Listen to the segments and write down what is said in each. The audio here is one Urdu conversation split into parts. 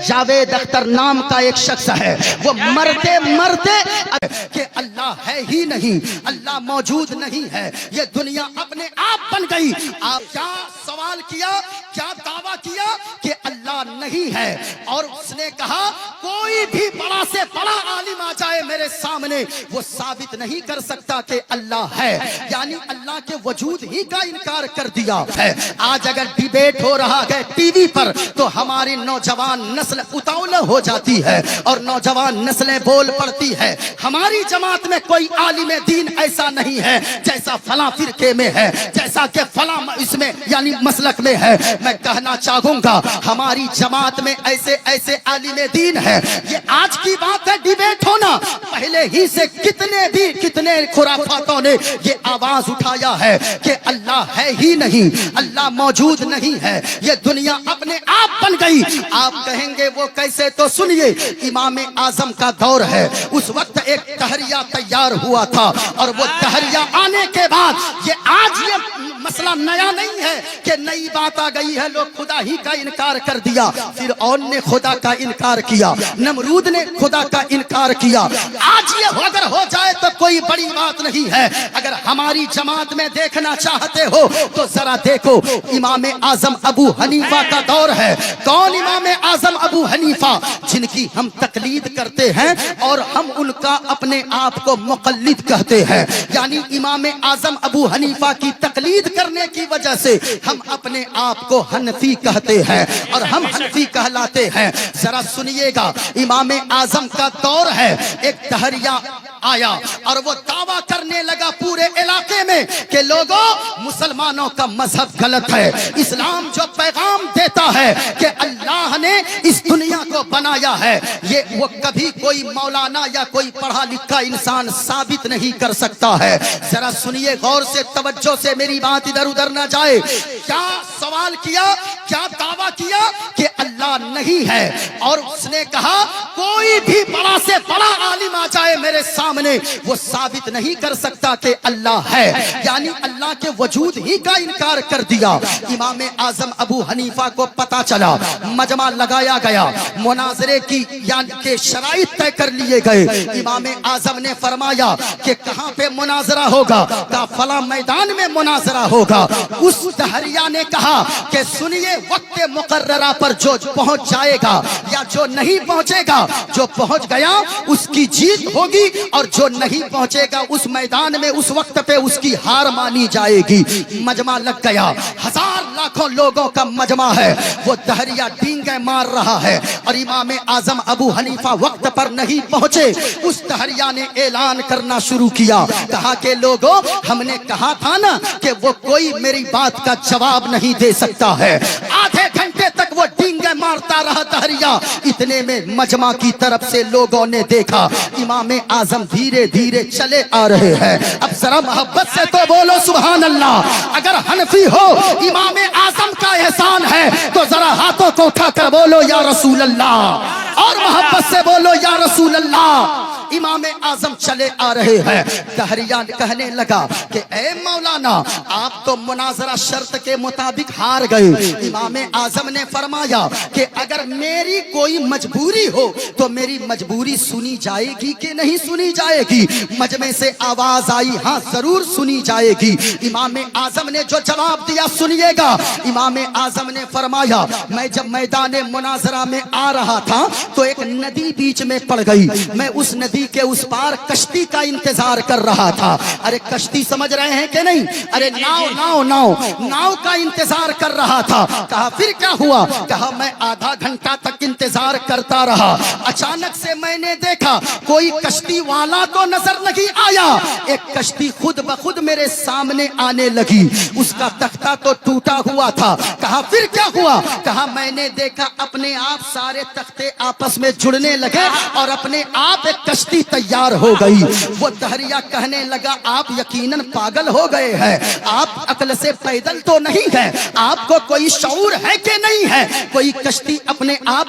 جاوید اختر نام کا ایک شخص ہے، وہ مرتے مرتے کہ اللہ ہے ہی نہیں، اللہ موجود نہیں ہے، یہ دنیا اپنے آپ بن گئی۔ آپ کیا سوال کیا، کیا دعویٰ کیا کہ اللہ نہیں ہے، اور اس نے کہا کوئی بھی بڑا سے بڑا عالم آ جائے میرے سامنے وہ ثابت نہیں کر سکتا کہ اللہ ہے، یعنی اللہ کے وجود ہی کا انکار کر دیا ہے۔ آج اگر ڈیبیٹ ہو رہا ہے ٹی وی پر تو ہماری نوجوان نسل اتاولہ ہو جاتی ہے اور نوجوان نسلیں بول پڑتی ہے ہماری جماعت میں کوئی عالم دین ایسا نہیں ہے جیسا فلاں فرقے میں ہے، جیسا کہ فلاں اس میں یعنی مسلک میں ہے۔ میں کہنا چاہوں گا ہماری جماعت میں ایسے ایسے عالم دین ہے، یہ آج کی بات ہے ڈیبیٹ ہونا، پہلے ہی سے کتنے خرافاتوں نے یہ آواز اٹھایا ہے کہ اللہ ہے ہی نہیں، اللہ موجود نہیں ہے، یہ دنیا اپنے آپ بن گئی۔ آپ کہیں گے وہ کیسے؟ تو سنیے، امام اعظم کا دور ہے، اس وقت ایک تحریہ تیار ہوا تھا، اور وہ تحریہ آنے کے بعد یہ آج یہ مسئلہ نیا نہیں ہے کہ نئی بات آ گئی ہے، لوگ خدا ہی کا انکار کر دیا، فرعون نے خدا کا انکار کیا، نمرود نے خدا کا انکار کیا۔ آج یہ اگر ہو جائے تو کوئی بڑی بات نہیں ہے۔ اگر ہماری جماعت میں دیکھنا چاہتے ہو تو ذرا دیکھو، امام اعظم ابو حنیفہ کا دور ہے۔ کون امام اعظم ابو حنیفہ؟ جن کی ہم تقلید کرتے ہیں اور ہم ان کا اپنے آپ کو مقلد کہتے ہیں، یعنی امام اعظم ابو حنیفہ کی تقلید کرنے کی وجہ سے ہم اپنے آپ کو حنفی کہتے ہیں اور ہم حنفی کہلاتے ہیں۔ ذرا سنیے گا، امام اعظم کا دور ہے، ایک تحریہ آیا اور وہ دعویٰ کرنے لگا پورے علاقے میں کہ لوگوں مسلمانوں کا مذہب غلط ہے، اسلام جو پیغام دیتا ہے کہ اللہ نے اس دنیا کو بنایا ہے، یہ وہ کبھی کوئی مولانا یا کوئی پڑھا لکھا انسان ثابت نہیں کر سکتا ہے۔ ذرا سنیے غور سے، توجہ سے، میری بات ادھر ادھر نہ جائے۔ کیا سوال کیا، کیا دعویٰ کیا کہ اللہ نہیں ہے، اور اس نے کہا کوئی بھی بڑا سے بڑا عالم آ جائے میرے سامنے وہ ثابت نہیں کر سکتا کہ اللہ ہے، یعنی اللہ کے وجود ہی کا انکار کر دیا۔ امام اعظم ابو حنیفہ کو پتا چلا، مجمع لگایا گیا، مناظرے کی یعنی کہ شرائط طے کر لیے گئے۔ امام اعظم نے فرمایا کہ کہاں پہ مناظرہ ہوگا؟ کہا فلاں میدان میں مناظرہ ہوگا۔ اس تحریہ نے کہا کہ سنیے، وقت مقررہ پر جو پہنچ جائے گا یا جو نہیں پہنچے گا، جو پہنچ گیا اس کی جیت ہوگی، اور جو نہیں پہنچے گا اس میدان میں اس وقت پہ اس کی ہار مانی جائے گی۔ مجمع لگ گیا، ہزار لاکھوں لوگوں کا مجمع ہے، وہ تحریہ ڈینگیں مار رہا ہے، اور امام اعظم ابو حنیفہ وقت پر نہیں پہنچے۔ اس تحریہ نے اعلان کرنا شروع کیا، کہا کہ لوگوں ہم نے کہا تھا نا کہ وہ کوئی میری بات کا جواب نہیں دے سکتا ہے۔ آدھے گھنٹے تک وہ ڈینگیں مارتا رہا تحریہ، اتنے میں مجمع کی طرف سے لوگوں نے دیکھا امام اعظم دھیرے دھیرے چلے آ رہے ہیں۔ اب ذرا محبت سے تو بولو سبحان اللہ۔ اگر حنفی ہو امام اعظم کا احسان ہے تو ذرا ہاتھوں کو اٹھا کر بولو یا رسول اللہ، اور محبت سے بولو یا رسول اللہ۔ امام اعظم چلے آ رہے ہیں، تحریہ کہنے لگا کہ اے مولانا آپ تو مناظرہ شرط کے مطابق ہار گئے۔ امام اعظم نے فرمایا کہ اگر میری کوئی مجبوری ہو تو میری مجبوری سنی جائے گی کہ نہیں سنی جائے گی؟ مجمع سے آواز آئی، ہاں ضرور سنی جائے گی۔ امام اعظم نے جو جواب دیا سنیے گا۔ امام اعظم نے فرمایا میں جب میدان مناظرہ میں آ رہا تھا تو ایک ندی بیچ میں پڑ گئی، میں اس ندی کے اس پار کشتی کا انتظار کر رہا تھا۔ ارے کشتی سمجھ رہے ہیں کہ نہیں؟ ارے ناؤ کا انتظار کر رہا تھا۔ کہا پھر کیا ہوا؟ کہا میں آدھا گھنٹہ تک انتظار کرتا رہا، اچانک سے میں نے دیکھا کوئی کشتی والا تو نظر نہیں آیا، ایک کشتی خود بخود میرے سامنے آنے لگی، اس کا تختہ تو ٹوٹا ہوا تھا۔ کہا پھر کیا ہوا؟ کہا میں نے دیکھا اپنے آپ سارے تختے آپس میں جڑنے لگے اور اپنے آپ ایک کشتی تیار ہو گئی۔ وہ تحریہ کہنے لگا آپ یقیناً پاگل ہو گئے ہیں، آپ عقل سے پیدل تو نہیں ہے، آپ کو کوئی شعور ہے کہ نہیں ہے؟ کوئی کشتی اپنے آپ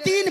3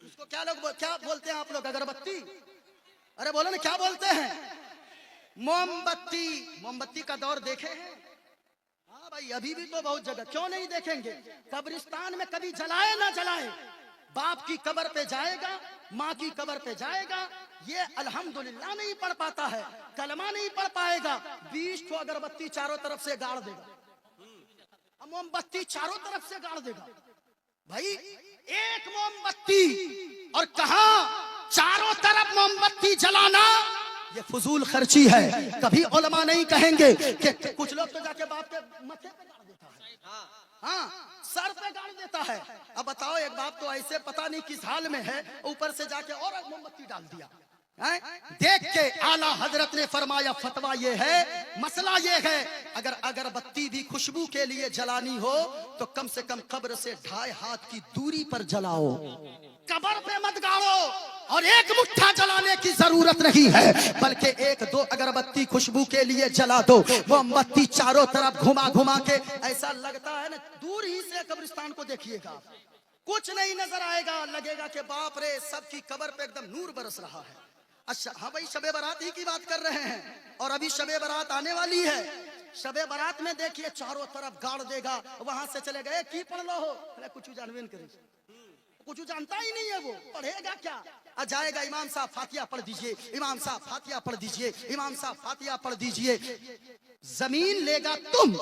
اس کو کیا لوگ کیا بولتے ہیں آپ لوگ؟ اگربتی؟ ارے بولو نا کیا بولتے ہیں؟ موم بتی۔ موم بتی کا دور دیکھے ہیں؟ ہاں بھائی ابھی بھی تو بہت جگہ، کیوں نہیں دیکھیں گے؟ قبرستان میں کبھی جلائے نہ جلائے، باپ کی قبر پہ جائے گا، ماں کی قبر پہ جائے گا، یہ الحمدللہ نہیں پڑھ پاتا ہے، کلمہ نہیں پڑھ پائے گا، 20 کو اگربتی چاروں طرف سے گاڑ دے گا، موم بتی چاروں طرف سے گاڑ دے گا۔ بھائی ایک موم بتی اور کہاں چاروں طرف موم بتی جلانا، یہ فضول خرچی ہے۔ کبھی علماء نہیں کہیں گے کہ کچھ لوگ تو جا کے باپ کے ماتھے پہ گاڑ دیتا ہے، ہاں سر پہ گاڑ دیتا ہے۔ اب بتاؤ ایک باپ تو ایسے پتہ نہیں کس حال میں ہے، اوپر سے جا کے اور موم بتی ڈال دیا۔ دیکھ کے اعلیٰ حضرت نے فرمایا فتویٰ یہ ہے، مسئلہ یہ ہے، اگر اگربتی بھی خوشبو کے لیے جلانی ہو تو کم سے کم قبر سے 2.5 ہاتھ کی دوری پر جلاؤ، قبر پہ مت گاڑو۔ اور ایک مٹھا جلانے کی ضرورت نہیں ہے، بلکہ 1-2 اگربتی خوشبو کے لیے جلا دو۔ موم بتی چاروں طرف گھما گھما کے ایسا لگتا ہے نا، دور ہی سے قبرستان کو دیکھیے گا، کچھ نہیں نظر آئے گا، لگے گا کہ باپ رے سب کی قبر پہ ایک دم نور برس رہا ہے۔ اچھا ہاں بھائی شب برات ہی کی بات کر رہے ہیں، اور ابھی شب برات آنے والی ہے۔ شب برات میں دیکھیے چاروں طرف گاڑ دے گا، وہاں سے چلے گئے کی پڑھ لو ہو، کچھ جانوین کرے، کچھ جانتا ہی نہیں ہے، وہ پڑھے گا کیا؟ جائے گا امام صاحب فاتحہ پڑھ دیجئے، امام صاحب فاتحہ پڑھ دیجئے، امام صاحب فاتحہ پڑھ دیجئے۔ زمین لے گا تم،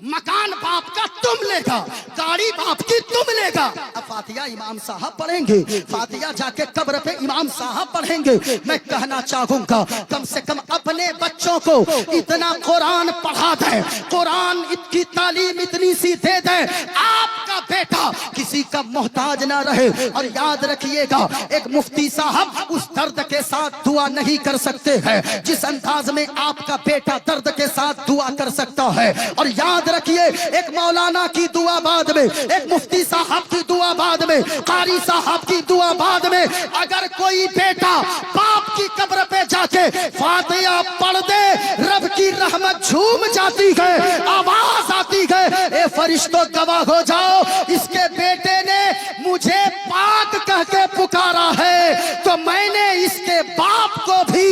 مکان باپ کا تم لے گا، گاڑی باپ کی تم لے گا، اب فاتحہ امام صاحب پڑھیں گے، فاتحہ جا کے قبر پہ امام صاحب پڑھیں گے۔ میں کہنا چاہوں گا کم سے کم اپنے بچوں کو اتنا قرآن پڑھا دیں، قرآن کی تعلیم اتنی سی دے دیں، آپ کا بیٹا کسی کا محتاج نہ رہے۔ اور یاد رکھیے گا ایک مفتی صاحب اس درد کے ساتھ دعا نہیں کر سکتے ہیں جس انداز میں آپ کا بیٹا درد کے ساتھ دعا کر سکتا ہے۔ اور یاد رکھیے ایک مولانا کی دعا بعد میں، ایک مفتی صاحب کی دعا بعد میں، قاری صاحب کی دعا بعد میں، اگر کوئی بیٹا باپ کی قبر پہ جا کے فاتحہ پڑھ دے، رب کی رحمت جھوم جاتی ہے، آواز آتی ہے، اے فرشتوں گواہ ہو جاؤ اس کے بیٹے نے مجھے پاک کہہ کے پکارا ہے، تو میں نے اس کے باپ کو بھی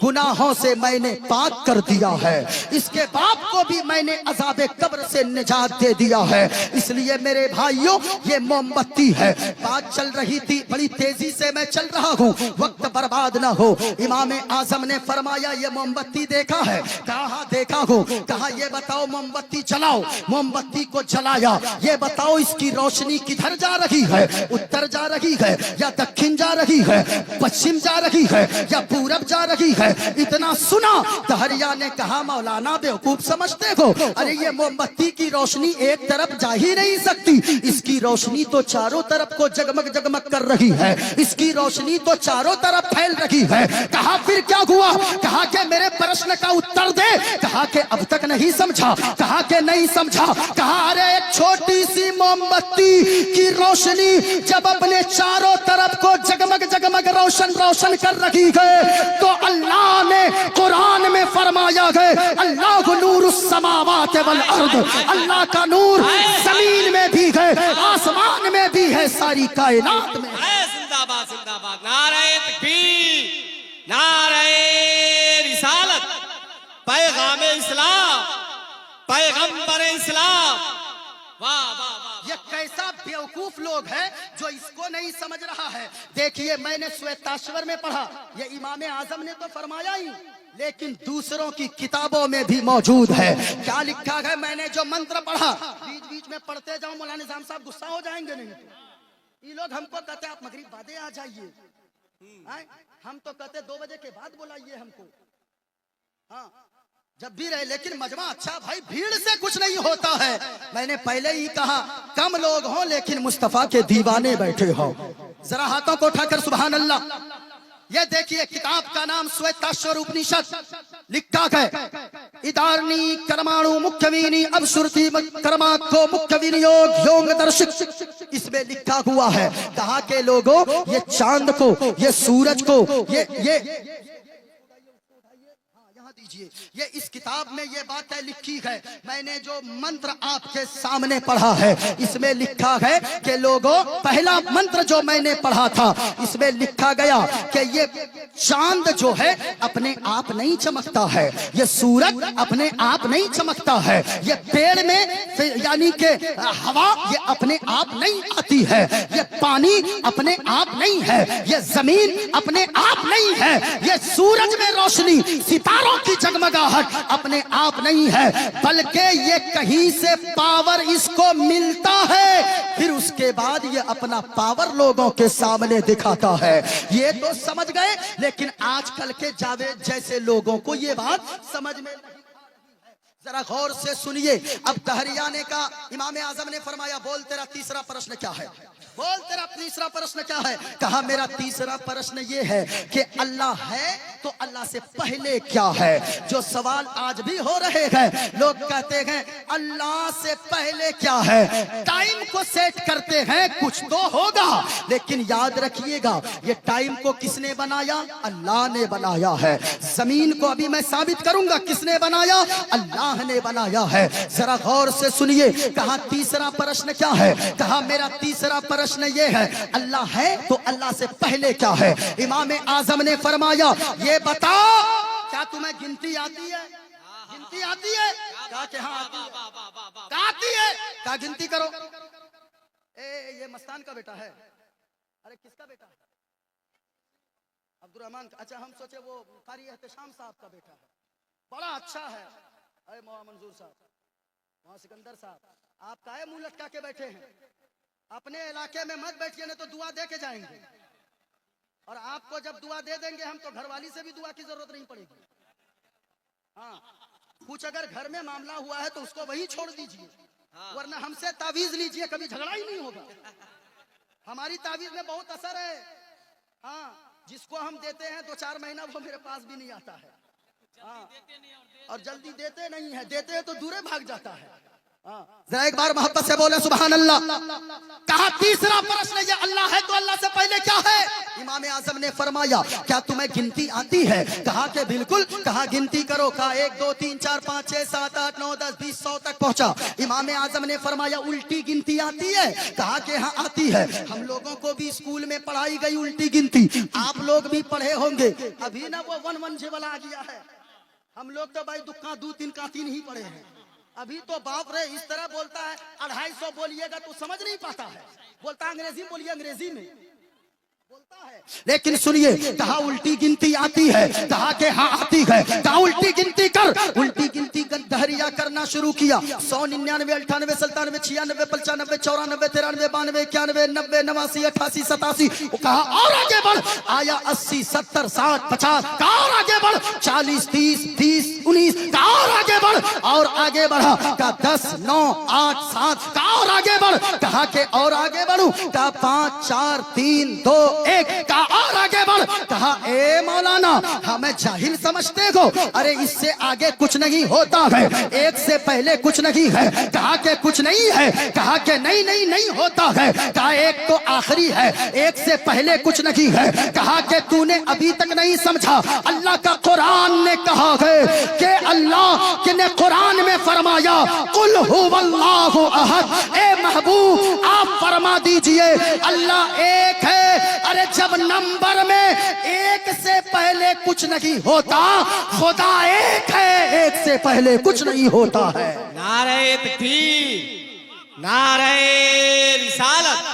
گناہوں سے میں نے پاک کر دیا ہے، اس کے باپ کو بھی میں نے عذاب قبر سے نجات دے دیا ہے۔ اس لیے میرے بھائیوں یہ موم بتی ہے، بات چل رہی تھی، بڑی تیزی سے میں چل رہا ہوں، وقت برباد نہ ہو۔ امام اعظم نے فرمایا یہ موم بتی دیکھا ہے؟ کہا دیکھا ہوں۔ کہا یہ بتاؤ موم بتی جلاؤ، موم بتی کو جلایا، یہ بتاؤ اس کی روشنی کدھر جا رہی ہے؟ اتر جا رہی ہے یا دکن جا رہی ہے، پچھم جا رہی ہے یا پورب جا رہی ہے؟ اتنا سنا دہریا نے کہا مولانا بیوقوف سمجھتے ہو، ارے یہ موم بتی کی روشنی ایک طرف جا ہی نہیں سکتی، اس کی روشنی تو چاروں طرف کو جگمگ جگمگ کر رہی ہے، اس کی روشنی تو چاروں طرف پھیل رہی ہے۔ کہا پھر کیا ہوا؟ کہا کہ میرے پرشن کا اتر دے۔ کہا کہ اب تک نہیں سمجھا؟ کہا کہ نہیں سمجھا۔ کہا ارے ایک چھوٹی سی موم بتی کی روشنی جب اپنے چاروں طرف کو جگمگ جگمگ روشن روشن کر رہی ہے تو اللہ نے قرآن میں فرمایا ہے اللہ نور السماوات والارض، اللہ کا نور زمین میں بھی ہے، آسمان میں بھی ہے، ساری کائنات میں ہے۔ زندہ باد زندہ باد، نعرہ تکبیر، نعرہ رسالت، پیغام اسلام، پیغمبر اسلام۔ واہ واہ واہ، یہ کیسا بیوقوف لوگ ہے جو اس کو نہیں سمجھ رہا ہے۔ دیکھیے میں نے سویتاشور میں پڑھا، یہ امام اعظم نے تو فرمایا ہی، لیکن دوسروں کی کتابوں میں بھی موجود ہے۔ کیا لکھا ہے؟ میں نے جو منتر پڑھا، بیچ بیچ میں پڑھتے جاؤں، مولانا نظام صاحب غصہ ہو جائیں گے نہیں؟ یہ لوگ ہم کو کہتے ہیں آپ مغرب بعدے آ جائیے، ہم تو کہتے 2 بجے کے بعد بلائیے ہم کو، ہاں جب بھی رہے، لیکن مجمع اچھا بھائی، بھیڑ سے کچھ نہیں ہوتا ہے۔ میں نے پہلے ہی کہا کم لوگ ہوں لیکن مصطفیٰ کے دیوانے بیٹھے ہوں۔ ذرا ہاتھوں کو اٹھا کر سبحان اللہ۔ یہ دیکھیے کتاب کا نام سویتاشور اپنیشد، لکھا ہے ادارنی کرمانو مکھوینی اب شرتی کرما کو مکھوینیوگ یونگ درشک، اس میں لکھا ہوا ہے کہا کہ لوگوں یہ چاند کو، یہ سورج کو، یہ یہاں دیجئے، یہ اس کتاب میں یہ باتیں لکھی ہے، میں نے جو منتر آپ کے سامنے پڑھا ہے اس میں لکھا ہے کہ لوگوں، پہلا منتر جو میں نے پڑھا تھا اس میں لکھا گیا کہ یہ چاند جو ہے اپنے آپ نہیں چمکتا ہے، یہ سورج اپنے آپ نہیں چمکتا ہے، یہ پیڑ میں یعنی کہ ہوا یہ اپنے آپ نہیں آتی ہے، یہ پانی اپنے آپ نہیں ہے، یہ زمین اپنے آپ نہیں ہے، یہ سورج میں روشنی، ستاروں کی جگمگاہٹ اپنے آپ نہیں ہے، بلکہ یہ کہیں سے پاور اس کو ملتا ہے، پھر اس کے بعد یہ اپنا پاور لوگوں کے سامنے دکھاتا ہے۔ یہ تو سمجھ گئے، لیکن آج کل کے جاوید جیسے لوگوں کو یہ بات سمجھ میں نہیں۔ ذرا غور سے سنیے، اب دہریانے کا امام اعظم نے فرمایا بول تیرا تیسرا پرشن کیا ہے، بول تیرا تیسرا پرشن کیا ہے؟ کہا میرا تیسرا پرشن یہ ہے کہ اللہ ہے تو اللہ سے پہلے کیا ہے؟ جو سوال آج بھی ہو رہے ہیں، لوگ کہتے ہیں اللہ سے پہلے کیا ہے، ٹائم کو سیٹ کرتے ہیں کچھ تو ہوگا، لیکن یاد رکھیے گا یہ ٹائم کو کس نے بنایا؟ اللہ نے بنایا ہے۔ زمین کو ابھی میں ثابت کروں گا کس نے بنایا؟ اللہ نے بنایا ہے۔ ذرا غور سے سنیے، کہا تیسرا پرشن کیا ہے؟ کہا میرا تیسرا پرشن یہ ہے اللہ ہے تو اللہ سے پہلے کیا ہے؟ امام اعظم نے فرمایا یہ بتا کیا تمہیں گنتی آتی ہے؟ گنتی آتی ہے؟ کہا کہ ہاں آتی ہے۔ کہا آتی ہے؟ کہا گنتی کرو۔ یہ مستان کا بیٹا ہے؟ ارے کس کا بیٹا ہے؟ عبد الرحمن کا۔ اچھا ہم سوچے وہ قاری احتشام صاحب کا بیٹا ہے، بڑا اچھا ہے۔ اے مولانا منظور صاحب، وہاں سکندر صاحب، آپ کائے منہ لٹکا کے بیٹھے ہیں؟ اپنے علاقے میں مت بیٹھیے، نہیں تو دعا دے کے جائیں گے، اور آپ کو جب دعا دے دیں گے ہم تو گھر والی سے بھی دعا کی ضرورت نہیں پڑے گی۔ ہاں کچھ اگر گھر میں معاملہ ہوا ہے تو اس کو وہی چھوڑ دیجئے، ورنہ ہم سے تعویذ لیجئے، کبھی جھگڑا ہی نہیں ہوگا۔ ہماری تعویذ میں بہت اثر ہے۔ ہاں جس کو ہم دیتے ہیں 2-4 مہینہ وہ میرے پاس بھی نہیں آتا ہے، اور جلدی دیتے نہیں ہے، دیتے ہیں تو دورے بھاگ جاتا ہے۔ ذرا ایک بار محبت سے بولے سبحان اللہ۔ کہا تیسرا پرشن یہ اللہ ہے تو اللہ سے پہلے کیا ہے؟ امام اعظم نے فرمایا کیا تمہیں گنتی آتی ہے؟ کہا کہ بالکل۔ کہا گنتی کرو۔ کہا 1 2 3 4 5 6 7 8 9 10 20 100 تک پہنچا۔ امام اعظم نے فرمایا الٹی گنتی آتی ہے؟ کہا کہ ہاں آتی ہے۔ ہم لوگوں کو بھی اسکول میں پڑھائی گئی الٹی گنتی، آپ لوگ بھی پڑھے ہوں گے۔ ابھی نہ وہ 1 1 جبل آ گیا ہے، ہم لوگ تو بھائی دکان 2 3 کا 3 ہی پڑھے ہیں۔ ابھی تو باپ رے اس طرح بولتا ہے 250 بولیے گا تو سمجھ نہیں پاتا ہے، بولتا انگریزی بولیے انگریزی میں بولتا ہے۔ لیکن سنیے، کہا الٹی گنتی آتی ہے؟ کہا کہ ہاں آتی ہے۔ کہا الٹی گنتی کر۔ الٹی گنتی دہریا کرنا شروع کیا۔ 100 99 98 97 96 95 94 93 92 91 90 89 88 87۔ کہا اور آگے بڑھ۔ آیا 80 70 60 50۔ کہا اور آگے بڑھ۔ 40 30 30 19۔ کہا اور آگے بڑھ، اور آگے بڑھا۔ کہا 10 9 8 7۔ کہا اور آگے بڑھ۔ کہا کہ اور آگے بڑھوں۔ کہا 5 4 3 2 1۔ کہا اور آگے بڑھ۔ کہا اے مولانا ہمیں جاہل سمجھتے ہو، ارے اس سے آگے کچھ نہیں ہوتا ہے، 1 سے پہلے کچھ نہیں ہے۔ کہا کہ کچھ نہیں ہے۔ کہا کہ نہیں ہوتا ہے۔ کہا 1 تو آخری ہے، 1 سے پہلے کچھ نہیں ہے۔ کہا کہ تو نے ابھی تک نہیں سمجھا، اللہ کا قرآن نے کہا ہے کہ اللہ نے قرآن میں فرمایا قل هو اللہ احد۔ اے محبوب آپ فرما دیجئے اللہ ایک ہے۔ ارے جب نمبر میں 1 سے پہلے کچھ نہیں ہوتا، خدا ایک ہے، 1 سے پہلے کچھ نہیں ہوتا ہے۔ نعرہ تکبیر، نعرہ رسالت۔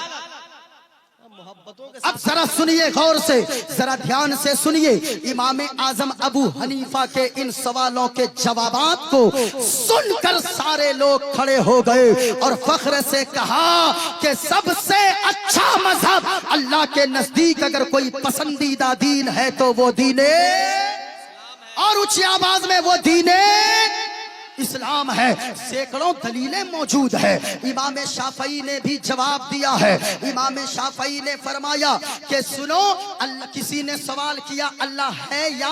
اب ذرا سنیے غور سے، ذرا دھیان سے سنیے، امام اعظم ابو حنیفہ کے ان سوالوں کے جوابات کو سن کر سارے لوگ کھڑے ہو گئے اور فخر سے کہا کہ سب سے اچھا مذہب اللہ کے نزدیک اگر کوئی پسندیدہ دین ہے تو وہ دین، اور اونچی آواز میں وہ دین اسلام ہے۔ سینکڑوں دلیلیں موجود ہیں۔ امام شافعی نے بھی جواب دیا ہے۔ امام شافعی نے فرمایا کہ سنو، اللہ کسی نے سوال کیا اللہ ہے یا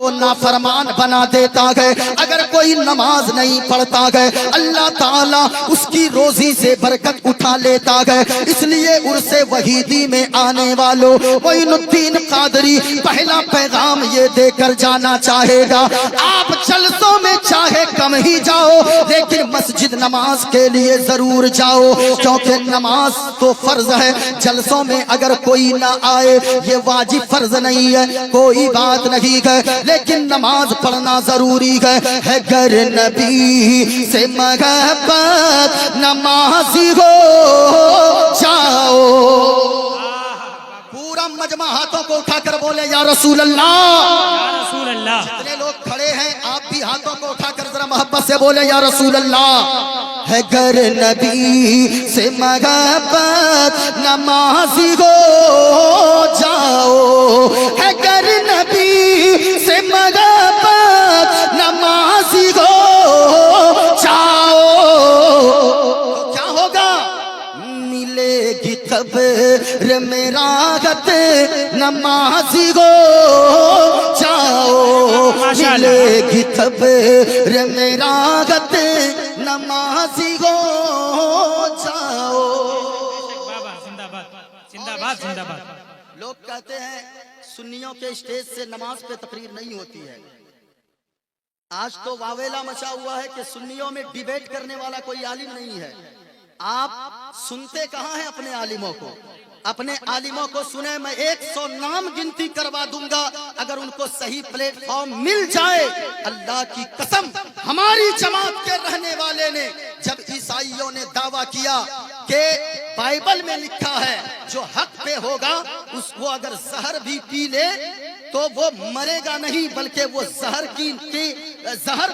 وہ نافرمان بنا دیتا ہے. اگر کوئی نماز نہیں پڑھتا ہے اللہ تعالیٰ اس کی روزی سے برکت اٹھا لیتا ہے. اس لیے عرس وحیدی میں آنے والوں معین الدین قادری پہلا پیغام یہ دے کر جانا چاہے گا. آپ جلسوں میں چاہے کم ہی جاؤ لیکن مسجد نماز کے لیے ضرور جاؤ, کیونکہ نماز تو فرض ہے. جلسوں میں اگر کوئی نہ آئے یہ واجب فرض نہیں ہے, کوئی بات نہیں ہے, لیکن نماز پڑھنا ضروری ہے. گر نبی سے محبت نمازی ہو جاؤ. پورا مجمع ہاتھوں کو اٹھا کر بولے یا رسول اللہ. یا رسول اللہ. جتنے لوگ کھڑے ہیں آپ بھی ہاتھوں کو اٹھا کر ذرا محبت سے بولے یا رسول اللہ. ہے گر نبی سے محبت نمازی ہو جاؤ. ہے گر نبی سے محبت نمازی ہو جاؤ. تو کیا ہوگا؟ ملے گی قبر میں راحت نمازی ہو جاؤ. ملے گی قبر میں راحت نمازی ہو جاؤ. بابا زندہ باد زندہ باد زندہ باد. لوگ کہتے ہیں سنیوں کے اسٹیج سے نماز پہ تقریر نہیں ہوتی ہے. آج تو واویلا مچا ہوا ہے کہ سنیوں میں ڈیبیٹ کرنے والا کوئی عالم نہیں ہے. آپ سنتے کہاں ہیں اپنے عالموں کو؟ اپنے عالموں کو سنیں. میں 100 نام گنتی کروا دوں گا اگر ان کو صحیح پلیٹ فارم مل جائے. اللہ کی قسم ہماری جماعت کے رہنے والے نے جب عیسائیوں نے دعویٰ کیا کہ بائبل میں لکھا ہے جو حق پہ ہوگا اس کو اگر زہر بھی پی لے تو وہ مرے گا نہیں بلکہ وہ زہر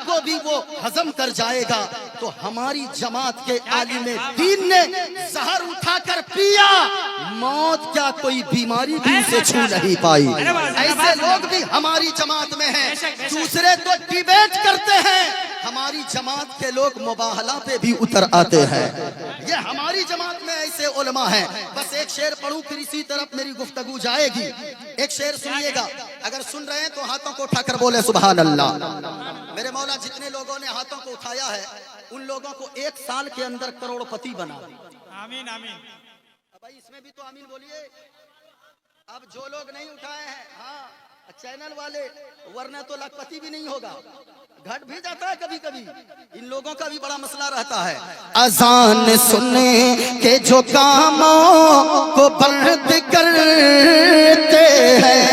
کو بھی وہ ہضم کر جائے گا, تو ہماری جماعت کے عالم دین نے زہر اٹھا کر پیا, موت کیا کوئی بیماری بھی اسے چھو نہیں پائی. ایسے لوگ بھی ہماری جماعت میں ہیں. دوسرے تو ڈیبیٹ کرتے ہیں, ہماری جماعت کے لوگ مباہلہ پہ بھی اتر آتے ہیں. یہ ہماری جماعت میں ایسے علماء ہیں. بس ایک شعر پڑھوں پھر اسی طرف میری گفتگو جائے گی. ایک شعر سنیے گا, اگر سن رہے ہیں تو ہاتھوں کو اٹھا کر بولے سبحان اللہ. میرے مولا جتنے لوگوں نے ہاتھوں کو اٹھایا ہے ان لوگوں کو 1 سال کے اندر کروڑ پتی بنا. آمین آمین. بھائی اس میں بھی تو آمین بولیے. اب جو لوگ نہیں اٹھائے ہیں ہاں چینل والے, ورنہ تو لاکھپتی بھی نہیں ہوگا, گھٹ بھی جاتا ہے کبھی کبھی. ان لوگوں کا بھی بڑا مسئلہ رہتا ہے. اذان سننے کے جو کاموں کو بند کرتے ہیں,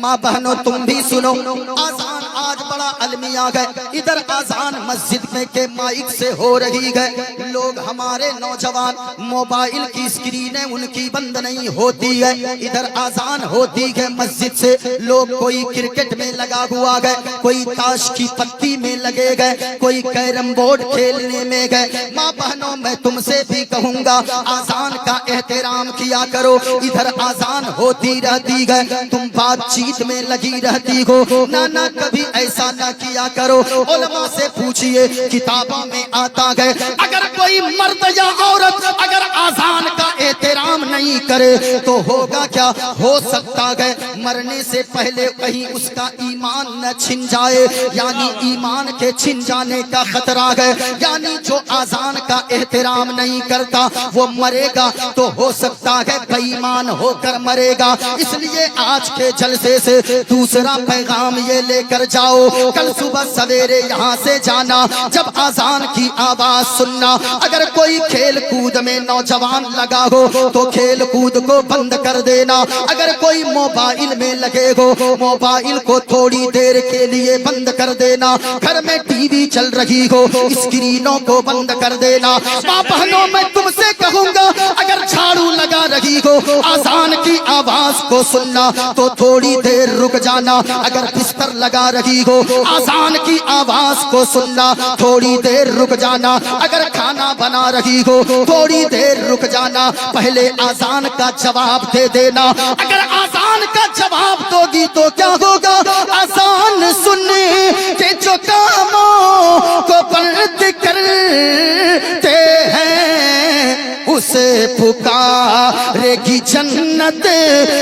ماں بہنوں تم بھی سنو. آزان آج بڑا المیہ ہے. ادھر آزان مسجد میں کے مائک سے ہو رہی ہے. لوگ ہمارے نوجوان موبائل کی سکرینیں ان کی بند نہیں ہوتی ہے. ادھر آزان ہوتی ہے مسجد سے, لوگ کوئی کرکٹ میں لگا ہوا گئے, کوئی تاش کی پتی میں لگے گئے, کوئی کیرم بورڈ کھیلنے میں گئے. ماں بہنوں میں تم سے بھی کہوں گا آزان کا احترام کیا کرو. ادھر آزان ہوتی رہتی ہے, تم بات چیت میں لگی رہتی ہو. نہ کبھی ایسا نہ کیا کرو. علماء سے پوچھئے کتابوں میں آتا ہے اگر کوئی مرد یا عورت اگر آزان کا احترام نہیں کرے تو ہوگا کیا؟ ہو سکتا ہے مرنے سے پہلے کہیں اس کا ایمان نہ چھن جائے, یعنی ایمان کے چھن جانے کا خطرہ ہے. یعنی جو آزان کا احترام نہیں کرتا وہ مرے گا تو ہو سکتا ہے بے ایمان ہو کر مرے گا. اس لیے آج کے جلسے سے دوسرا پیغام یہ لے کر جاؤ, کل صبح سویرے یہاں سے جانا, جب آزان کی آواز سننا. اگر کوئی کھیل کود میں نوجوان لگا ہو تو کھیل کود کو بند کر دینا. اگر کوئی موبائل میں لگے ہو موبائل کو تھوڑی دیر کے لیے بند کر دینا. گھر میں ٹی وی چل رہی ہو اسکرینوں کو بند کر دینا. ماں بہنوں میں تم سے کہوں گا اگر جھاڑو لگا رہی ہو آزان کی آواز کو سننا تو تھوڑی دیر رک جانا. اگر بستر لگا رہی ہو آزان کی آواز کو سننا تھوڑی دیر رک جانا. اگر کھانا بنا رہی ہو تھوڑی دیر رک جانا. پہلے آزان کا جواب دے دینا. اگر آزان کا جواب دو گی تو کیا ہوگا؟ آزان سننے کے جو کاموں کو بند کرتے ہیں اسے پکارے گی جنت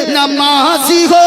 نمازی ہو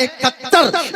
71,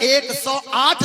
108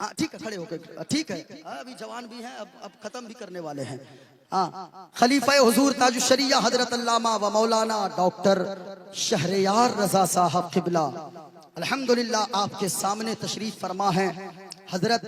ہاں ٹھیک ہے، کھڑے ہو کے ٹھیک ہے، ابھی جوان بھی ہیں، اب ختم بھی کرنے والے ہیں. ہاں خلیفہ حضور تاج الشریعہ حضرت علامہ و مولانا ڈاکٹر شہریار رضا صاحب قبلہ الحمدللہ آپ کے سامنے تشریف فرما ہے. حضرت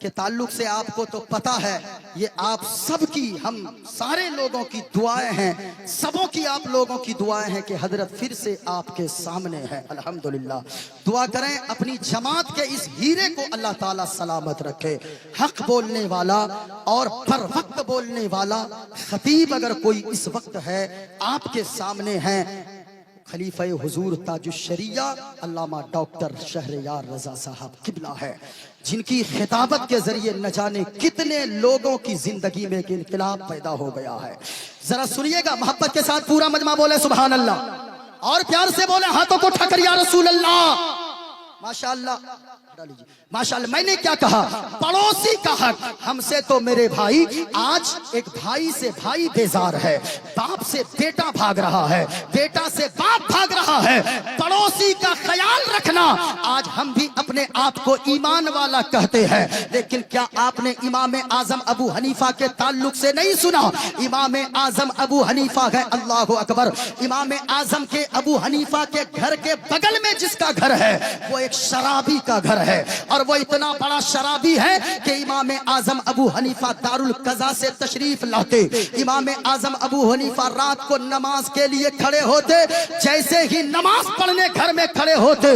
کے تعلق سے آپ کو تو پتا ہے، یہ آپ سب کی، ہم سارے لوگوں کی دعائیں ہیں، سبوں کی آپ لوگوں کی دعائیں ہیں کہ حضرت پھر سے آپ کے سامنے ہے. الحمدللہ دعا کریں اپنی جماعت کے اس ہیرے کو اللہ تعالیٰ سلامت رکھے. حق بولنے والا اور پر وقت بولنے والا خطیب اگر کوئی اس وقت ہے آپ کے سامنے ہیں، خلیفہ حضور تاج الشریعہ علامہ ڈاکٹر شہریار رضا صاحب قبلہ ہے، جن کی خطابت کے ذریعے نہ جانے کتنے لوگوں کی زندگی میں ایک انقلاب پیدا ہو گیا ہے. ذرا سنیے گا، محبت کے ساتھ پورا مجمع بولے سبحان اللہ، اور پیار سے بولے ہاتھوں کو اٹھا کر یا رسول اللہ. ماشاءاللہ ماشاءاللہ. میں نے کیا کہا؟ پڑوسی کا حق. ہم سے تو میرے بھائی آج ایک بھائی سے بھائی بیزار ہے، باپ سے بیٹا بھاگ رہا ہے، بیٹا سے باپ بھاگ رہا ہے. پڑوسی کا خیال رکھنا. آج ہم بھی اپنے آپ کو ایمان والا کہتے ہیں، لیکن کیا آپ نے امام اعظم ابو حنیفہ کے تعلق سے نہیں سنا؟ امام اعظم ابو حنیفہ ہے، اللہ اکبر. امام اعظم کے ابو حنیفہ کے گھر کے بغل میں جس کا گھر ہے وہ ایک شرابی کا گھر ہے، اور وہ اتنا بڑا شرابی ہے کہ امام اعظم ابو حنیفہ دارالقضا سے تشریف لاتے. امام اعظم ابو حنیفہ رات کو نماز کے لیے کھڑے ہوتے، جیسے ہی نماز پڑھنے گھر میں کھڑے ہوتے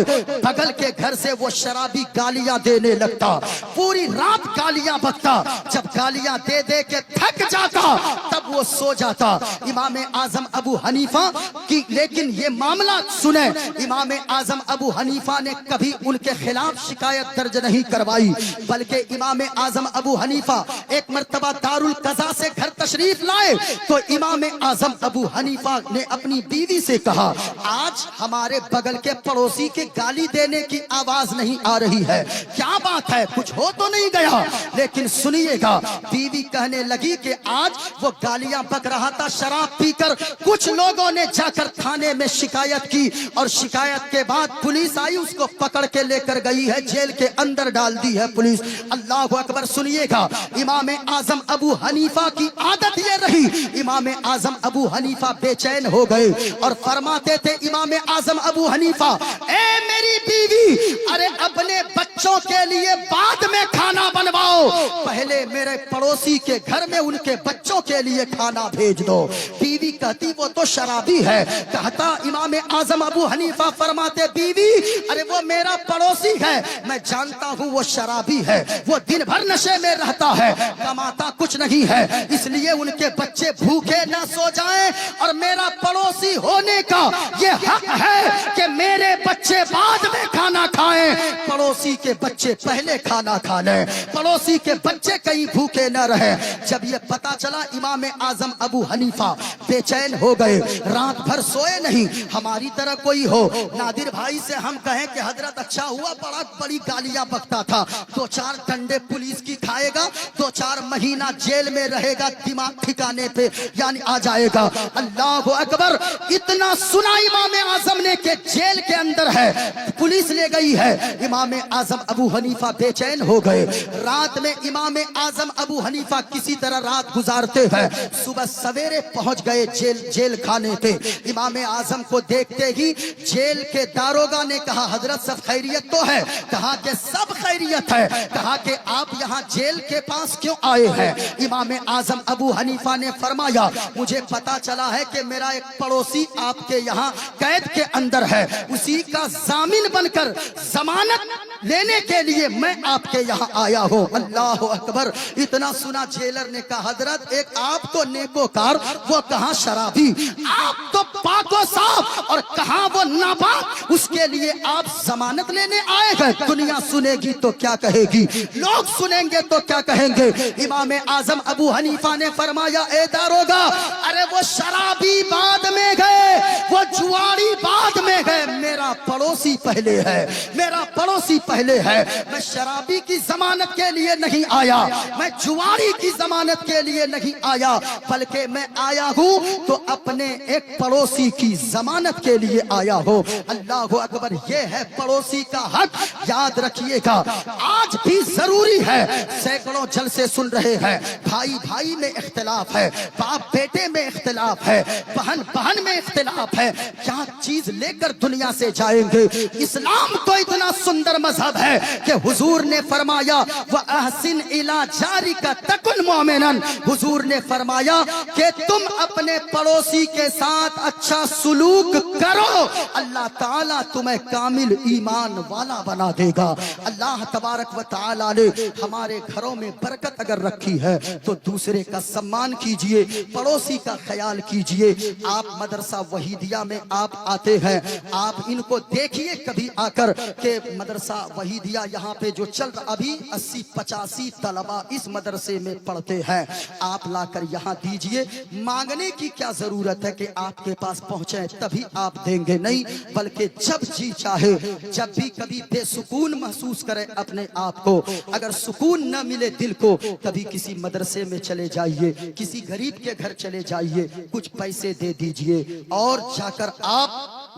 بغل کے گھر سے وہ شرابی گالیاں دینے لگتا، پوری رات گالیاں بکتا. جب گالیاں دے دے کے تھک جاتا تب وہ سو جاتا. امام اعظم ابو حنیفہ کی لیکن یہ معاملہ سنیں، امام اعظم ابو حنیفہ نے کبھی ان کے خلاف شکایت درج نہیں کروائی، بلکہ امام اعظم ابو حنیفہ ایک مرتبہ دارالقضا سے گھر تشریف لائے تو امام اعظم ابو حنیفہ نے اپنی بیوی سے کہا، آج ہمارے بغل کے پڑوسی کے گالی دینے کی آواز نہیں آ رہی ہے، کیا بات ہے؟ کچھ ہو تو نہیں گیا؟ لیکن سنیے گا، بیوی کہنے لگی کہ آج وہ گالیاں بک رہا تھا شراب پی کر. کچھ لوگوں نے جا کر تھانے میں شکایت کی، اور شکایت کے بعد پولیس آئی، اس کو پکڑ کے لے کر گئی ہے، جیل کے اندر ڈال دی ہے پولیس. اللہ اکبر. سنیے گا، امام اعظم ابو حنیفہ کی عادت یہ رہی، امام اعظم ابو حنیفہ بے چین ہو گئے اور فرماتے تھے امام اعظم ابو حنیفہ، اے میری بیوی، ارے اپنے بچوں کے لیے بعد میں کھانا بنواؤ، پہلے میرے پڑوسی کے گھر میں ان کے بچوں کے لیے کھانا بھیج دو. بیوی کہتی وہ تو شرابی ہے. کہتا امام اعظم ابو حنیفہ فرماتے، بیوی ارے وہ میرا پڑوسی ہے، میں جانتا ہوں وہ شرابی ہے، وہ دن بھر نشے میں رہتا ہے، کماتا کچھ نہیں ہے، اس لیے ان کے بچے بھوکے نہ سو جائیں، اور میرا پڑوسی ہونے کا یہ حق ہے کہ میرے بچے بعد میں کھانا کھائیں، پڑوسی کے بچے پہلے کھانا کھا لیں، پڑوسی کے بچے کہیں بھوکے نہ رہے. جب یہ پتا چلا امام اعظم ابو حنیفہ بے چین ہو گئے، رات بھر سوئے نہیں. ہماری طرح کوئی ہو، نادر بھائی سے ہم کہیں کہ حضرت اچھا ہوا بڑا بڑی گالیاں بکتا تھا، 2-4 ڈنڈے پولیس کی کھائے گا، 2-4 مہینہ جیل میں رہے گا، دماغ ٹھکانے پہ یعنی آ جائے گا. اللہ اکبر. اتنا سنا امام اعظم نے کہ جیل کے اندر ہے، پولیس لے گئی ہے. امام اعظم ابو حنیفہ بے چین ہو گئے. رات میں امام اعظم ابو حنیفہ کسی طرح رات گزارتے ہیں، صبح سویرے پہنچ گئے جیل کھانے پہ. امام اعظم کو دیکھتے ہی جیل کے داروغہ نے کہا، حضرت سب خیریت تو ہے؟ کہا کہ سب خیریت ہے. کہا کہ آپ یہاں جیل کے پاس کیوں آئے ہیں؟ امام اعظم ابو حنیفہ نے فرمایا، مجھے پتا چلا ہے کہ میرا ایک پڑوسی آپ کے یہاں قید کے اندر ہے، اسی کا ضامن بن کر ضمانت لینے کے لیے میں آپ کے یہاں آیا ہوں. اللہ اکبر. اتنا سنا جیلر نے کہا، حضرت ایک آپ تو نیکوکار، وہ کہاں شرابی، آپ تو پاک و صاف، اور کہاں وہ ناپاک، اس کے لیے آپ ضمانت لینے آئے گئے. دنیا سنے گی تو کیا کہے گی، لوگ سنیں گے تو کیا کہیں گے. امام اعظم ابو حنیفہ نے فرمایا، اے داروغہ، ارے وہ شرابی بعد میں گئے، وہ جواری بعد میں گئے، میرا پڑوسی پہلے ہے، میرا پڑوسی پہلے پہلے ہے. میں شرابی کی ضمانت کے لیے نہیں آیا, میں جواری کی ضمانت کے لیے نہیں آیا, بلکہ میں آیا ہوں تو اپنے ایک پڑوسی کی ضمانت کے لیے آیا ہوں. اللہ اکبر. یہ ہے پڑوسی کا حق. یاد رکھیے گا آج بھی ضروری ہے. سینکڑوں جلسے سن رہے ہیں, بھائی بھائی میں اختلاف ہے, باپ بیٹے میں اختلاف ہے, بہن بہن میں اختلاف ہے. کیا چیز لے کر دنیا سے جائیں گے؟ اسلام تو اتنا سندر مذہب ہے کہ حضور نے فرمایا وَأَحْسِنْ إِلَىٰ جَارِكَ تَكُنْ مُؤْمِنًا. حضور نے فرمایا کہ تم اپنے پڑوسی کے ساتھ اچھا سلوک کرو, اللہ تعالیٰ تمہیں کامل ایمان والا بنا دے گا. اللہ تبارک و تعالیٰ نے ہمارے گھروں میں برکت اگر رکھی ہے تو دوسرے کا سمان کیجئے, پڑوسی کا خیال کیجئے. آپ مدرسہ وحیدیہ میں آپ آتے ہیں, آپ ان کو دیکھیے کبھی آ کر کہ مدرسہ وحیدیہ یہاں پہ جو چل رہا, ابھی 80-85 طلبہ اس مدرسے میں پڑھتے ہیں. آپ لا کر یہاں دیجئے. مانگنے کی کیا ضرورت ہے کہ آپ کے پاس پہنچے تبھی آپ دیں گے؟ نہیں, بلکہ جب جی چاہے, جب بھی کبھی بے سکون محسوس کرے اپنے آپ کو, اگر سکون نہ ملے دل کو, کبھی کسی مدرسے میں چلے جائیے, کسی غریب کے گھر چلے جائیے, کچھ پیسے دے دیجئے اور جا کر آپ,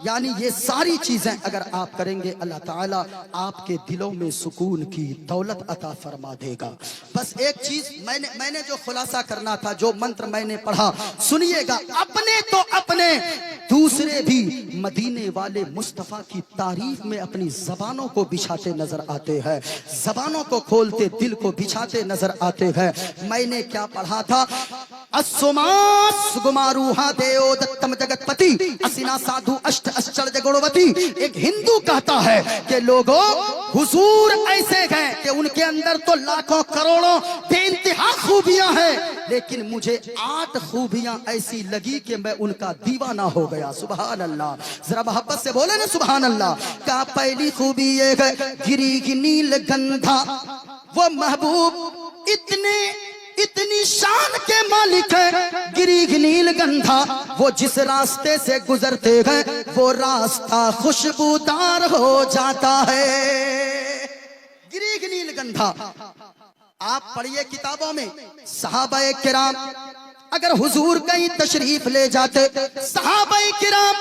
یعنی یہ ساری چیزیں اگر آپ کریں گے اللہ تعالیٰ آپ کے دلوں میں سکون کی دولت عطا فرما دے گا. بس ایک چیز میں نے جو خلاصہ کرنا تھا, جو منتر میں نے پڑھا سنیے گا. اپنے تو اپنے, دوسرے بھی مدینے والے مصطفیٰ کی تعریف میں اپنی زبانوں کو بچھاتے نظر آتے ہیں, زبانوں کو کھولتے دل کو بچھاتے نظر آتے ہیں. میں نے کیا پڑھا تھا؟ اسماس گماروہا دیو دتم جگت پتی اسینا سادھو اشٹ اشچر جگڑوتی. ایک ہندو کہتا ہے کہ لوگوں حضور ایسے ہیں کہ ان کے اندر تو لاکھوں کروڑوں بے انتہا خوبیاں ہیں, لیکن مجھے 8 خوبیاں ایسی لگی کہ میں ان کا دیوانہ ہو گیا. سبحان اللہ. ذرا محبت سے بولے نا سبحان اللہ. کا پہلی خوبی یہ ہے گری نیل گندھا, وہ محبوب اتنی شان کے مالک ہے. گری نیل گندھا, وہ جس راستے سے گزرتے ہیں وہ راستہ خوشبودار ہو جاتا ہے. گری نیل گندھا آپ پڑھیے کتابوں میں. صحابہ کرام اگر حضور کہیں تشریف لے جاتے, صحابہ کرام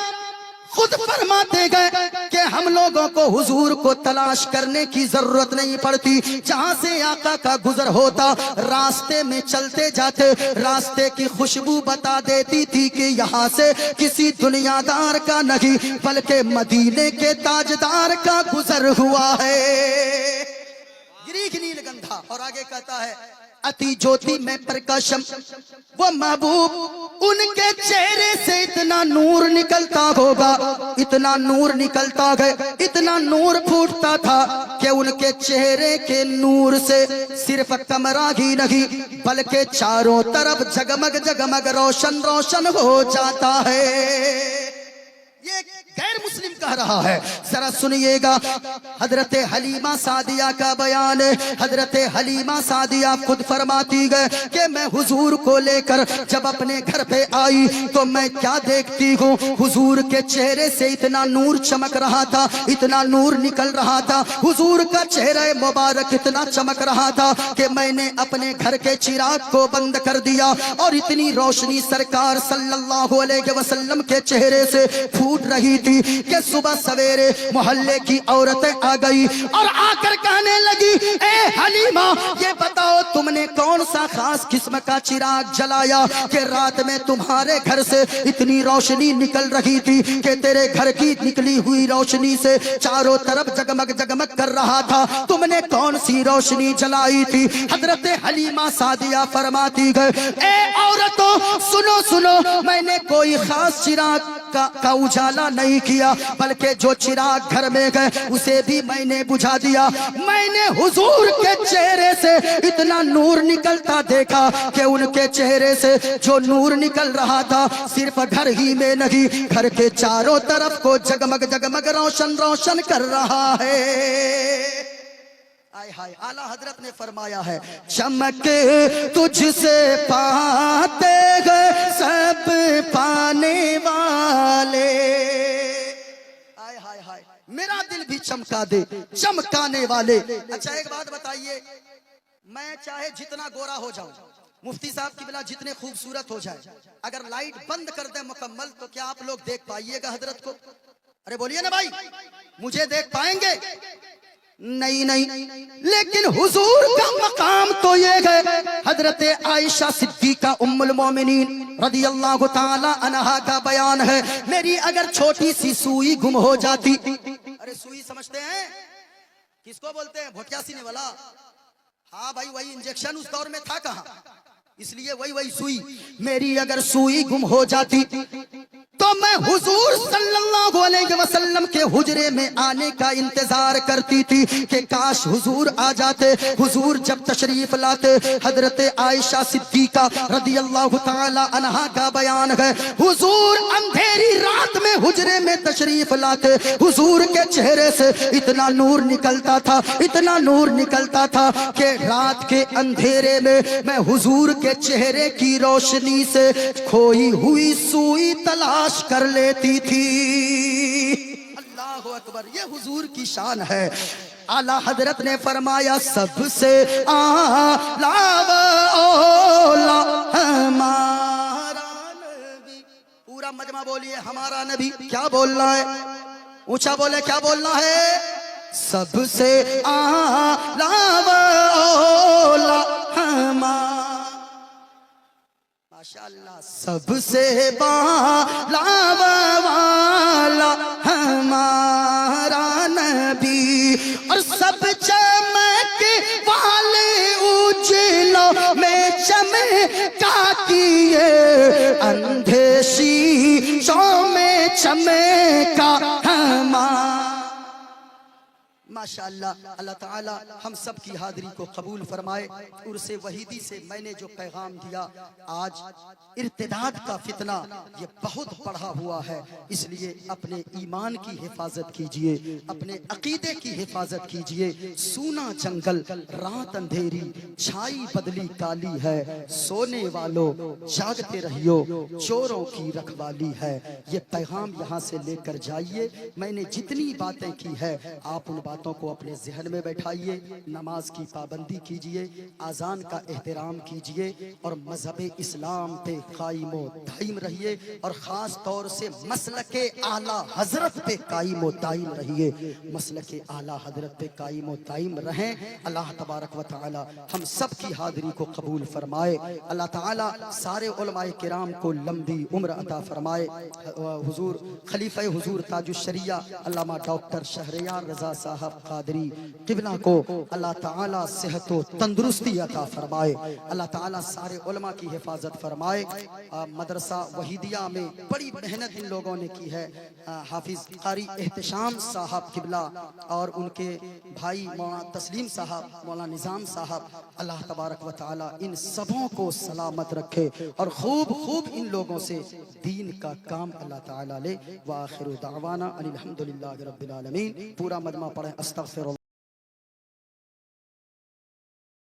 خود فرماتے گئے کہ ہم لوگوں کو حضور کو تلاش کرنے کی ضرورت نہیں پڑتی. جہاں سے آقا کا گزر ہوتا راستے میں چلتے جاتے, راستے کی خوشبو بتا دیتی تھی کہ یہاں سے کسی دنیا دار کا نہیں بلکہ مدینے کے تاجدار کا گزر ہوا ہے. گری نیل گندھا. اور آگے کہتا ہے اتی جوتی میں پرکاشم, وہ محبوب ان کے چہرے سے اتنا نور نکلتا ہوگا, اتنا نور نکلتا ہے, اتنا نور پھوٹتا تھا کہ ان کے چہرے کے نور سے صرف کمرہ ہی نہیں بلکہ چاروں طرف جگمگ جگمگ روشن روشن ہو جاتا ہے. یہ غیر مسلم کہہ رہا ہے. ذرا سنیے گا حضرت حلیمہ سعدیہ کا بیان ہے. حضرت حلیمہ سعدیہ خود فرماتی گئے کہ میں حضور کو لے کر جب اپنے گھر پہ آئی تو میں کیا دیکھتی ہوں, حضور کے چہرے سے اتنا نور چمک رہا تھا, اتنا نور نکل رہا تھا, حضور کا چہرہ مبارک اتنا چمک رہا تھا کہ میں نے اپنے گھر کے چراغ کو بند کر دیا اور اتنی روشنی سرکار صلی اللہ علیہ وسلم کے چہرے سے پھوٹ رہی تھی کہ صبح سویرے محلے کی عورتیں آ گئی اور آ کر کہنے لگی اے حلیمہ یہ بتاؤ تم نے کون سا خاص قسم کا چراغ جلایا کہ رات میں تمہارے گھر سے اتنی روشنی نکل رہی تھی کہ تیرے گھر کی نکلی ہوئی روشنی سے چاروں طرف جگمگ جگمگ کر رہا تھا, تم نے کون سی روشنی جلائی تھی؟ حضرت حلیمہ سعدیہ فرماتی گئے اے عورتوں سنو سنو, میں نے کوئی خاص چراغ کا اجالا نہیں کیا بلکہ جو چراغ گھر میں گئے اسے بھی میں نے بجھا دیا. میں نے حضور کے چہرے سے اتنا نور نکلتا دیکھا کہ ان کے چہرے سے جو نور نکل رہا تھا صرف گھر ہی میں نہیں گھر کے چاروں طرف کو جگمگ جگمگ روشن روشن کر رہا ہے. آئے ہائے. اعلیٰ حضرت نے فرمایا ہے چمک تجھ سے پاتے گئے سب پانے والے. آئے ہائے ہائے. میرا دل دل بھی چمکا دے چمکانے والے. اچھا ایک بات بتائیے, میں چاہے جتنا گورا ہو جاؤں, مفتی صاحب کی بلا جتنے خوبصورت ہو جائے, اگر لائٹ بند کر دیں مکمل تو کیا آپ لوگ دیکھ پائیے گا حضرت کو؟ ارے بولیے نا بھائی, مجھے دیکھ پائیں گے؟ نہیں. لیکن حضور کا مقام تو یہ ہے. حضرت عائشہ صدیقہ ام المومنین رضی اللہ تعالی عنہا کا بیان ہے, میری اگر چھوٹی سی سوئی گم ہو جاتی. ارے سوئی سمجھتے ہیں کس کو بولتے ہیں؟ بھوٹیا سینے والا. ہاں بھائی, وہی انجیکشن اس دور میں تھا کہاں, اس لیے وہی سوئی. میری اگر سوئی گم ہو جاتی تو میں حضور صلی اللہ علیہ وسلم کے حجرے میں آنے کا انتظار کرتی تھی کہ کاش حضور آ جاتے. حضور جب تشریف لاتے, حضرت عائشہ صدیقہ رضی اللہ تعالی عنہا کا بیان ہے, حضور اندھیری رات میں حجرے میں تشریف لاتے. حضور کے چہرے سے اتنا نور نکلتا تھا, اتنا نور نکلتا تھا کہ رات کے اندھیرے میں حضور کے چہرے کی روشنی سے کھوئی ہوئی سوئی تلاش کر لیتی تھی. اللہ اکبر, یہ حضور کی شان ہے. اعلیٰ حضرت نے فرمایا سب سے اعلیٰ اولا ہمارا نبی. پورا مجمع بولیے ہمارا نبی. کیا بولنا ہے؟ اونچا بولے, کیا بولنا ہے؟ سب سے اعلیٰ اولا ہمارا. ماشاءاللہ, سب سے بالا والا ہمارا نبی, اور سب چمک والے اجلوں میں چمکا کیے, اندھے شیشوں میں چمکا ہمارا. ماشاءاللہ, اللہ تعالی ہم سب کی حاضری کو قبول فرمائے. عرس وحیدی سے میں نے جو پیغام دیا, آج ارتداد کا فتنہ یہ بہت بڑھا ہوا ہے, اس لیے اپنے ایمان کی حفاظت کیجئے, اپنے عقیدے کی حفاظت کیجئے. سونا جنگل رات اندھیری چھائی بدلی کالی ہے, سونے والوں جاگتے رہیو چوروں کی رکھوالی ہے. یہ پیغام یہاں سے لے کر جائیے. میں نے جتنی باتیں کی ہے آپ ان باتوں کو اپنے ذہن میں بیٹھائیے. نماز کی پابندی کیجئے, اذان کا احترام کیجئے, اور مذہب اسلام پہ قائم و دائم رہیے, اور خاص طور سے مسلک اعلیٰ حضرت پہ قائم و دائم رہیے. مسلک اعلیٰ حضرت پہ قائم و دائم رہیں. اللہ تبارک و تعالی ہم سب کی حاضری کو قبول فرمائے. اللہ تعالی سارے علماء کرام کو لمبی عمر عطا فرمائے. حضور خلیفہ حضور تاج الشریعہ علامہ ڈاکٹر شہریار رضا صاحب قادری قبلہ کو اللہ تعالی صحت و تندرستی عطا فرمائے. اللہ تعالی سارے علماء کی حفاظت فرمائے. مدرسہ وحیدیہ میں بڑی محنت ان لوگوں نے کی ہے. حافظ قاری احتشام صاحب قبلہ اور ان کے بھائی مولانا تسلیم صاحب, مولانا نظام صاحب, اللہ تبارک و تعالی ان سبوں کو سلامت رکھے اور خوب ان لوگوں سے دین کا کام اللہ تعالی لے. وآخر دعوانا الحمدللہ رب العالمین. پورا مجمع پڑھیں استغفر اللہ.